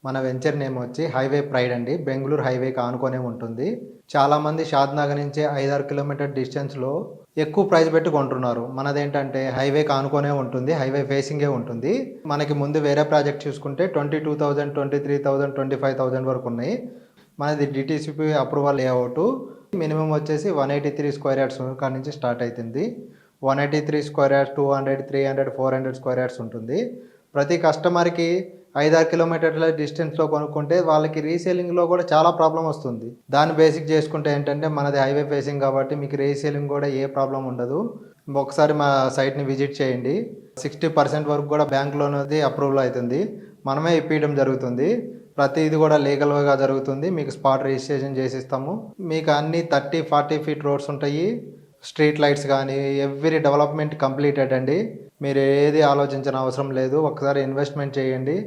మన venture name వచ్చి highway pride అండి. బెంగుళూరు హైవేకి ఆనుకునే ఉంటుంది. చాలామంది షాద్‌నగర్ నుంచి 5, 6 కిలోమీటర్ డిస్టెన్స్‌లో ఎక్కువ ప్రైస్ పెట్టి కొంటున్నారు. మనదేంటంటే హైవేకి ఆనుకునే ఉంటుంది. హైవే ఫేసింగే ఉంటుంది. మనకి ముందు వేరే ప్రాజెక్ట్ చూసుకుంటే 22,000, 23,000, 25,000 వరకు ఉన్నాయి. మనది డీటీసీపీ అప్రూవల్ లేఅవుట్. మినిమమ్ వచ్చేసి 183 స్క్వేర్ యార్డ్స్ కాడ నుంచి స్టార్ట్ అయితుంది. 183 స్క్వేర్ యార్డ్స్, 200, 300, 400 స్క్వేర్ యార్డ్స్ ఉంటుంది. ప్రతి కస్టమర్‌కి 5, 6 కిలోమీటర్ల డిస్టెన్స్‌లో కొనుక్కుంటే వాళ్ళకి రీసేలింగ్‌లో కూడా చాలా ప్రాబ్లమ్ వస్తుంది. దాన్ని బేసిక్ చేసుకుంటే ఏంటంటే మనది హైవే ఫేసింగ్ కాబట్టి మీకు రీసేలింగ్ కూడా ఏ ప్రాబ్లమ్ ఉండదు. ఒకసారి మా సైట్‌ని విజిట్ చేయండి. 60% వరకు కూడా బ్యాంక్ లోన్ అది అప్రూవల్ అవుతుంది. మనమే ఇప్పియడం జరుగుతుంది. ప్రతిది కూడా లీగల్‌గా జరుగుతుంది. మీకు స్పాట్ రిజిస్ట్రేషన్ చేసిస్తాము. మీకు అన్ని 30, 40 ఫీట్ రోడ్స్ ఉంటాయి. స్ట్రీట్ లైట్స్ గానీ ఎవ్రీ డెవలప్‌మెంట్ కంప్లీటెడ్ అండి. మీరు ఏది ఆలోచించిన అవసరం లేదు. ఒకసారి ఇన్వెస్ట్‌మెంట్ చేయండి.